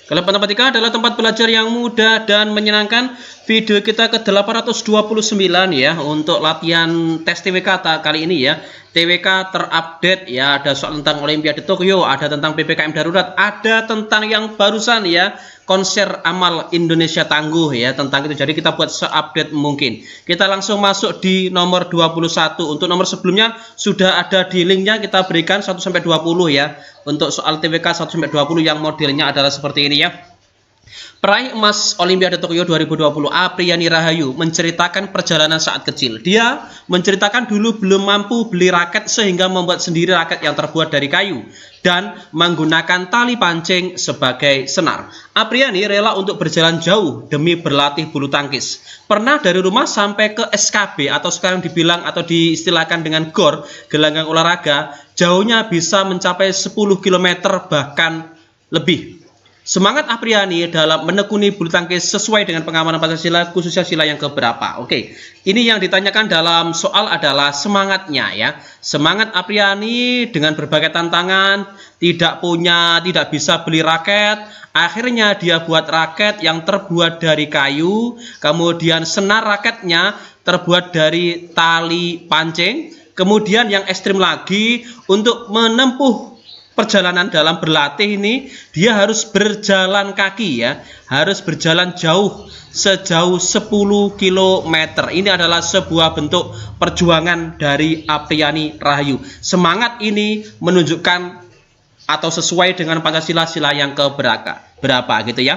Kalau Matematika adalah tempat belajar yang mudah dan menyenangkan. Video kita ke 829 ya untuk latihan tes TWK kali ini ya. TWK terupdate ya, ada soal tentang Olimpiade Tokyo, ada tentang PPKM darurat, ada tentang yang barusan ya, konser amal Indonesia tangguh ya, tentang itu. Jadi kita buat seupdate mungkin. Kita langsung masuk di nomor 21. Untuk nomor sebelumnya sudah ada di linknya, kita berikan 1 sampai 20 ya. Untuk soal TWK 1 sampai 20 yang modelnya adalah seperti ini ya. Peraih emas Olimpiade Tokyo 2020 Apriyani Rahayu menceritakan perjalanan saat kecil. Dia menceritakan dulu belum mampu beli raket sehingga membuat sendiri raket yang terbuat dari kayu dan menggunakan tali pancing sebagai senar. Apriyani rela untuk berjalan jauh demi berlatih bulu tangkis. Pernah dari rumah sampai ke SKB atau sekarang dibilang atau diistilahkan dengan GOR, gelanggang olahraga, jauhnya bisa mencapai 10 km bahkan lebih. Semangat Apriyani dalam menekuni bulu tangkis sesuai dengan pengamanan Pancasila, khususnya sila yang keberapa. Oke, ini yang ditanyakan dalam soal adalah semangatnya ya. Semangat Apriyani dengan berbagai tantangan, tidak bisa beli raket. Akhirnya dia buat raket yang terbuat dari kayu, kemudian senar raketnya terbuat dari tali pancing. Kemudian yang ekstrim lagi, untuk menempuh perjalanan dalam berlatih ini dia harus berjalan kaki ya, harus berjalan jauh sejauh 10 km. Ini adalah sebuah bentuk perjuangan dari Apriyani Rahayu. Semangat ini menunjukkan atau sesuai dengan Pancasila sila yang berapa gitu ya.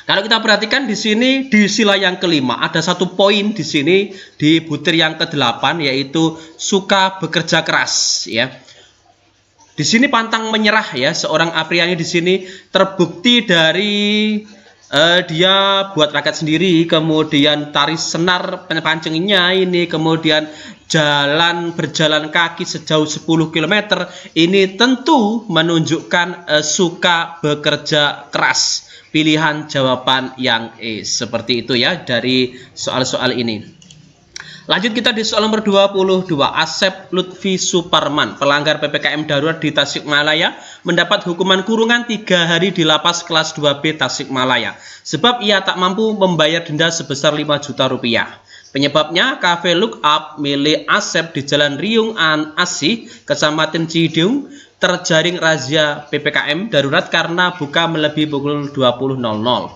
Kalau kita perhatikan di sini di sila yang kelima ada satu poin di sini di butir yang ke-8 yaitu suka bekerja keras ya. Di sini pantang menyerah ya, seorang Apriyani di sini terbukti dari dia buat raket sendiri, kemudian tari senar pancingnya ini, kemudian berjalan kaki sejauh 10 km. Ini tentu menunjukkan suka bekerja keras. Pilihan jawaban yang seperti itu ya dari soal-soal ini. Lanjut kita di soal nomor 22. Asep Lutfi Suparman, pelanggar PPKM darurat di Tasikmalaya, mendapat hukuman kurungan 3 hari di lapas kelas 2B Tasikmalaya sebab ia tak mampu membayar denda sebesar 5 juta rupiah. Penyebabnya kafe Look Up milik Asep di Jalan Riung An Asih, Kecamatan Cidung, terjaring razia PPKM darurat karena buka melebihi pukul 20.00.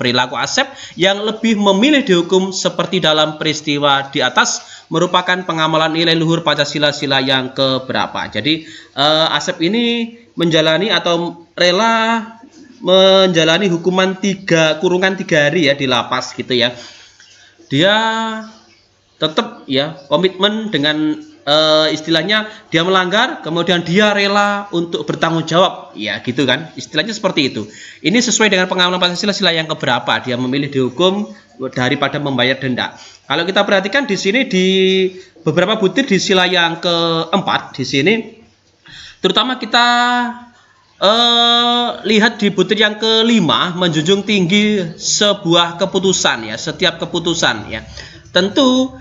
Perilaku Asep yang lebih memilih dihukum seperti dalam peristiwa di atas merupakan pengamalan nilai luhur Pancasila sila yang keberapa. Jadi Asep ini menjalani atau rela menjalani hukuman kurungan 3 hari ya di lapas gitu ya. Dia tetap ya komitmen dengan istilahnya dia melanggar, kemudian dia rela untuk bertanggung jawab, ya gitu kan, istilahnya seperti itu. Ini sesuai dengan pengamalan Pancasila sila yang keberapa, dia memilih dihukum daripada membayar denda. Kalau kita perhatikan di sini di beberapa butir di sila yang keempat di sini, terutama kita lihat di butir yang kelima, menjunjung tinggi sebuah keputusan ya, setiap keputusan ya. Tentu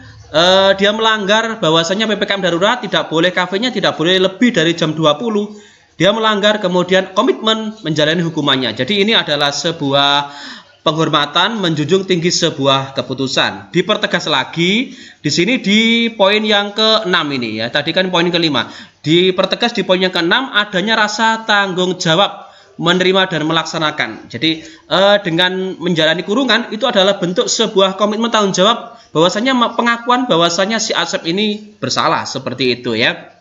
dia melanggar bahwasanya PPKM darurat tidak boleh, kafenya tidak boleh lebih dari jam 20. Dia melanggar kemudian komitmen menjalani hukumannya. Jadi ini adalah sebuah penghormatan, menjunjung tinggi sebuah keputusan. Dipertegas lagi di sini di poin yang ke-6 ini ya. Tadi kan poin kelima. Dipertegas di poin yang ke-6 adanya rasa tanggung jawab menerima dan melaksanakan. Jadi dengan menjalani kurungan itu adalah bentuk sebuah komitmen tanggung jawab bahwasanya pengakuan bahwasanya si Asep ini bersalah, seperti itu ya.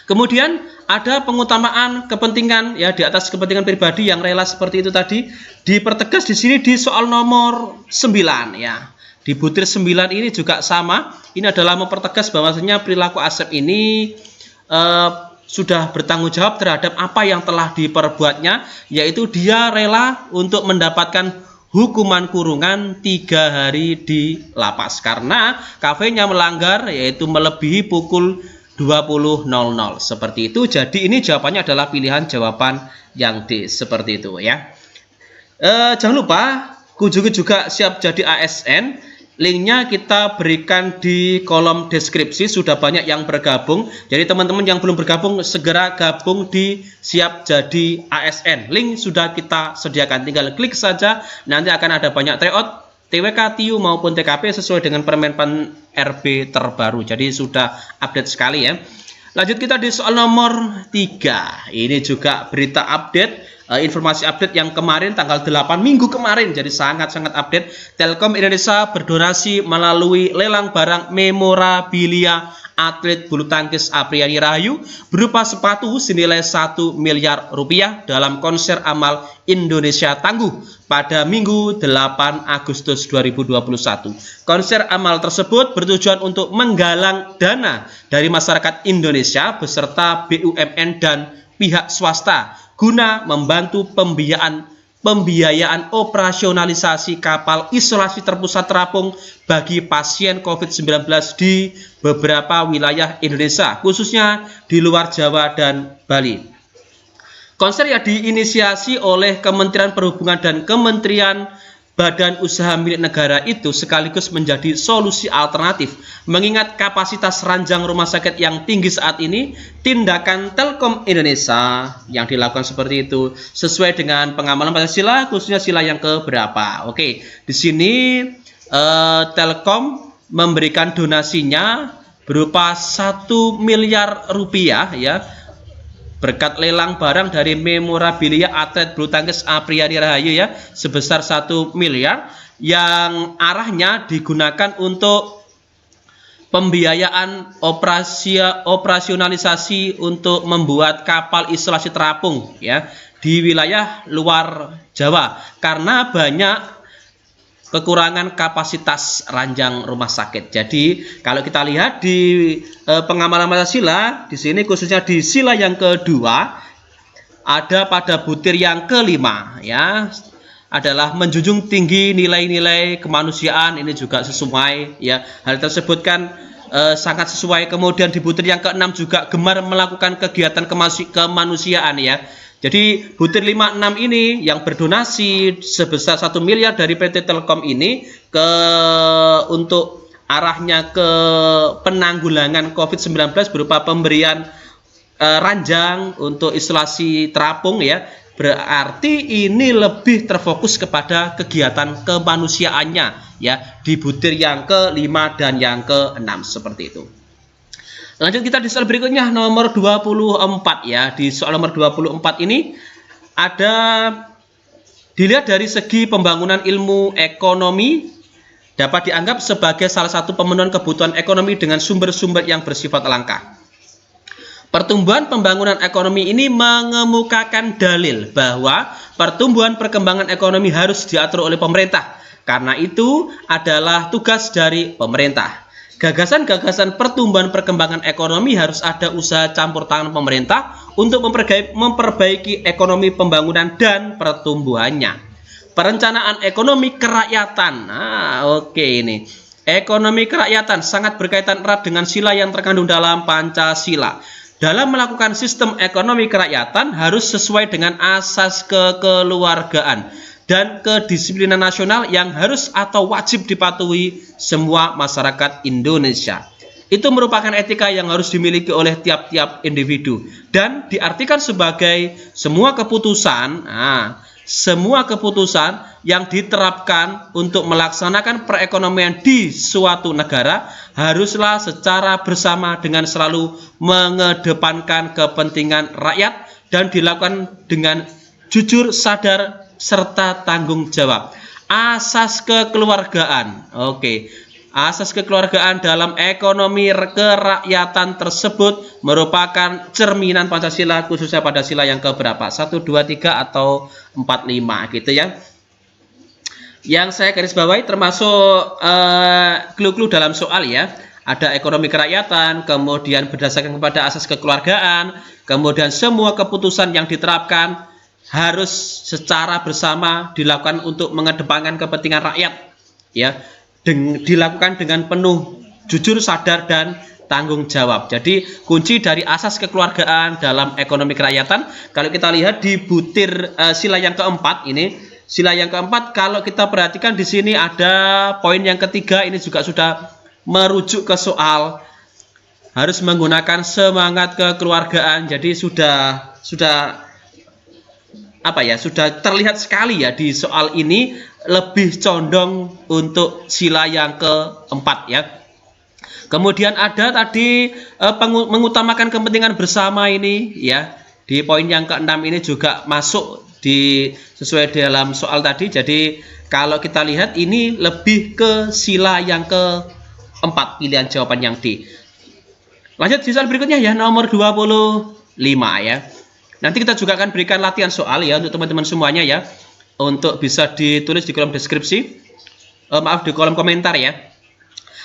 Kemudian ada pengutamaan kepentingan ya di atas kepentingan pribadi yang rela seperti itu tadi. Dipertegas di sini di soal nomor 9 ya. Di butir 9 ini juga sama. Ini adalah mempertegas bahwasanya perilaku Asep ini sudah bertanggung jawab terhadap apa yang telah diperbuatnya, yaitu dia rela untuk mendapatkan hukuman kurungan 3 hari di lapas karena kafenya melanggar yaitu melebihi pukul 20.00 seperti itu. Jadi ini jawabannya adalah pilihan jawaban yang D seperti itu ya. Jangan lupa kunjungi juga siap jadi ASN Linknya kita berikan di kolom deskripsi, sudah banyak yang bergabung. Jadi teman-teman yang belum bergabung segera gabung di Siap Jadi ASN. Link sudah kita sediakan, tinggal klik saja, nanti akan ada banyak tryout TWK, TIU maupun TKP sesuai dengan Permenpan RB terbaru. Jadi sudah update sekali ya. Lanjut kita di soal nomor 3. Ini juga berita update, informasi update yang kemarin tanggal 8 minggu kemarin. Jadi sangat-sangat update. Telkom Indonesia berdonasi melalui lelang barang memorabilia atlet bulu tangkis Apriani Rahayu berupa sepatu senilai 1 miliar rupiah dalam konser amal Indonesia Tangguh pada Minggu 8 Agustus 2021. Konser amal tersebut bertujuan untuk menggalang dana dari masyarakat Indonesia beserta BUMN dan pihak swasta guna membantu pembiayaan operasionalisasi kapal isolasi terpusat terapung bagi pasien COVID-19 di beberapa wilayah Indonesia, khususnya di luar Jawa dan Bali. Konser yang diinisiasi oleh Kementerian Perhubungan dan Kementerian Badan Usaha Milik Negara itu sekaligus menjadi solusi alternatif. Mengingat kapasitas ranjang rumah sakit yang tinggi saat ini, tindakan Telkom Indonesia yang dilakukan seperti itu sesuai dengan pengamalan Pancasila, khususnya sila yang keberapa. Oke, di sini Telkom memberikan donasinya berupa 1 miliar rupiah ya, berkat lelang barang dari memorabilia atlet bulu tangkis Apriani Rahayu ya, sebesar 1 miliar yang arahnya digunakan untuk pembiayaan operasionalisasi untuk membuat kapal isolasi terapung ya di wilayah luar Jawa karena banyak kekurangan kapasitas ranjang rumah sakit. Jadi kalau kita lihat di pengamalan Pancasila, di sini khususnya di sila yang kedua, ada pada butir yang kelima ya, adalah menjunjung tinggi nilai-nilai kemanusiaan. Ini juga sesuai ya, hal tersebut kan sangat sesuai. Kemudian di butir yang keenam juga gemar melakukan kegiatan kemanusiaan ya. Jadi butir 56 ini yang berdonasi sebesar 1 miliar dari PT Telkom ini untuk arahnya ke penanggulangan COVID-19 berupa pemberian ranjang untuk isolasi terapung ya. Berarti ini lebih terfokus kepada kegiatan kemanusiaannya ya di butir yang kelima dan yang keenam seperti itu. Lanjut kita di soal berikutnya nomor 24 ya. Di soal nomor 24 ini ada dilihat dari segi pembangunan ilmu ekonomi dapat dianggap sebagai salah satu pemenuhan kebutuhan ekonomi dengan sumber-sumber yang bersifat langka. Pertumbuhan pembangunan ekonomi ini mengemukakan dalil bahwa pertumbuhan perkembangan ekonomi harus diatur oleh pemerintah. Karena itu adalah tugas dari pemerintah. Gagasan-gagasan pertumbuhan perkembangan ekonomi harus ada usaha campur tangan pemerintah untuk memperbaiki ekonomi pembangunan dan pertumbuhannya. Perencanaan ekonomi kerakyatan. Nah, oke ini. Ekonomi kerakyatan sangat berkaitan erat dengan sila yang terkandung dalam Pancasila. Dalam melakukan sistem ekonomi kerakyatan harus sesuai dengan asas kekeluargaan dan kedisiplinan nasional yang harus atau wajib dipatuhi semua masyarakat Indonesia. Itu merupakan etika yang harus dimiliki oleh tiap-tiap individu dan diartikan sebagai semua keputusan yang diterapkan untuk melaksanakan perekonomian di suatu negara haruslah secara bersama dengan selalu mengedepankan kepentingan rakyat dan dilakukan dengan jujur, sadar, serta tanggung jawab. Asas kekeluargaan. Oke. Asas kekeluargaan dalam ekonomi kerakyatan tersebut merupakan cerminan Pancasila, khususnya pada sila yang keberapa? 1, 2, 3 atau 4, 5 gitu ya. Yang saya garis bawahi termasuk clue-clue dalam soal ya. Ada ekonomi kerakyatan, kemudian berdasarkan kepada asas kekeluargaan, kemudian semua keputusan yang diterapkan harus secara bersama dilakukan untuk mengedepankan kepentingan rakyat ya, dilakukan dengan penuh jujur, sadar, dan tanggung jawab. Jadi kunci dari asas kekeluargaan dalam ekonomi kerakyatan kalau kita lihat di butir sila yang keempat ini sila yang keempat. Kalau kita perhatikan di sini ada poin yang ketiga, ini juga sudah merujuk ke soal harus menggunakan semangat kekeluargaan. Jadi sudah apa ya, sudah terlihat sekali ya di soal ini lebih condong untuk sila yang keempat ya. Kemudian ada tadi mengutamakan kepentingan bersama ini ya. Di poin yang keenam ini juga masuk sesuai dalam soal tadi. Jadi kalau kita lihat ini lebih ke sila yang keempat, pilihan jawaban yang D. Lanjut di soal berikutnya ya, nomor 25 ya. Nanti kita juga akan berikan latihan soal ya untuk teman-teman semuanya ya, untuk bisa ditulis di kolom deskripsi, di kolom komentar ya.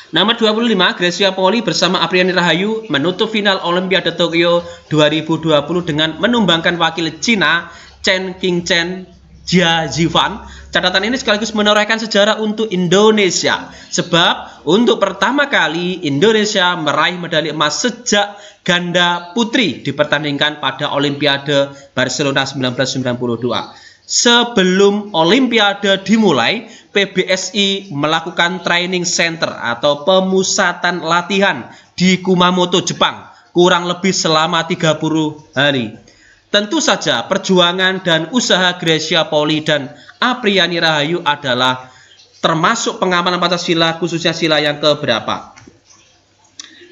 Nomor 25, Gracia Poli bersama Apriani Rahayu menutup final Olimpiade Tokyo 2020 dengan menumbangkan wakil Cina Chen Qingchen Jia Zhifan. Catatan ini sekaligus menorehkan sejarah untuk Indonesia, sebab untuk pertama kali Indonesia meraih medali emas sejak ganda putri dipertandingkan pada Olimpiade Barcelona 1992. Sebelum Olimpiade dimulai, PBSI melakukan training center atau pemusatan latihan di Kumamoto, Jepang, kurang lebih selama 30 hari. Tentu saja perjuangan dan usaha Gracia Poli dan Apriani Rahayu adalah termasuk pengamalan Pancasila, khususnya sila yang keberapa.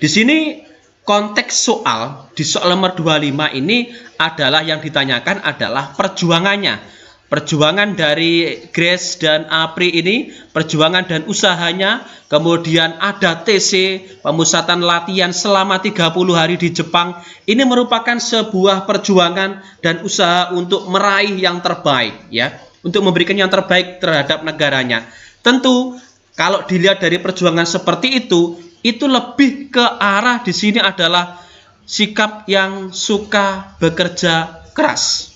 Di sini konteks soal, di soal nomor 25 ini adalah yang ditanyakan adalah perjuangannya. Perjuangan dari Grace dan Apri ini, perjuangan dan usahanya, kemudian ada TC, pemusatan latihan selama 30 hari di Jepang. Ini merupakan sebuah perjuangan dan usaha untuk meraih yang terbaik ya, untuk memberikan yang terbaik terhadap negaranya. Tentu kalau dilihat dari perjuangan seperti itu lebih ke arah di sini adalah sikap yang suka bekerja keras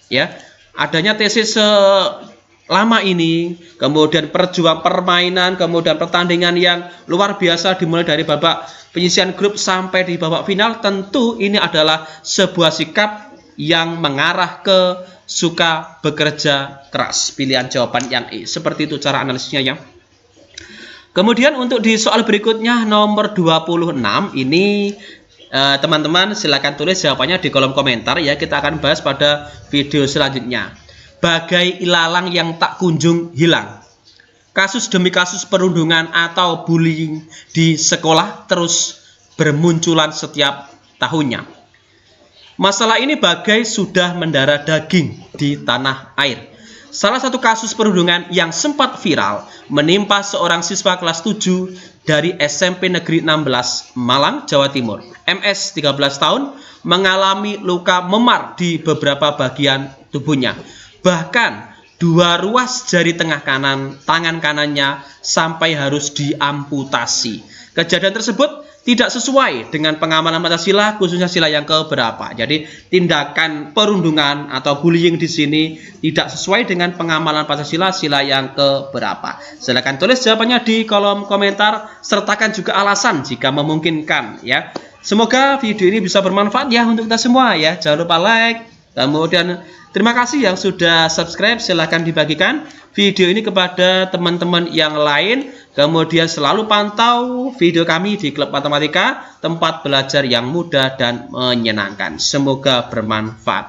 ya. Adanya TC selama ini, kemudian permainan, kemudian pertandingan yang luar biasa dimulai dari babak penyisihan grup sampai di babak final, tentu ini adalah sebuah sikap yang mengarah ke suka bekerja keras. Pilihan jawaban yang E. Seperti itu cara analisisnya ya. Kemudian untuk di soal berikutnya nomor 26 ini teman-teman silakan tulis jawabannya di kolom komentar ya. Kita akan bahas pada video selanjutnya. Bagai ilalang yang tak kunjung hilang, kasus demi kasus perundungan atau bullying di sekolah terus bermunculan setiap tahunnya. Masalah ini bagai sudah mendarah daging di tanah air. Salah satu kasus perundungan yang sempat viral menimpa seorang siswa kelas 7 dari SMP Negeri 16 Malang, Jawa Timur. MS 13 tahun mengalami luka memar di beberapa bagian tubuhnya. Bahkan 2 ruas jari tengah kanan tangan kanannya sampai harus diamputasi. Kejadian tersebut tidak sesuai dengan pengamalan Pancasila, khususnya sila yang keberapa. Jadi tindakan perundungan atau bullying di sini tidak sesuai dengan pengamalan Pancasila, sila yang keberapa. Silakan tulis jawabannya di kolom komentar, sertakan juga alasan jika memungkinkan ya. Semoga video ini bisa bermanfaat ya untuk kita semua ya. Jangan lupa like, kemudian terima kasih yang sudah subscribe. Silahkan dibagikan video ini kepada teman-teman yang lain. Kemudian selalu pantau video kami di Klub Matematika, tempat belajar yang mudah dan menyenangkan. Semoga bermanfaat.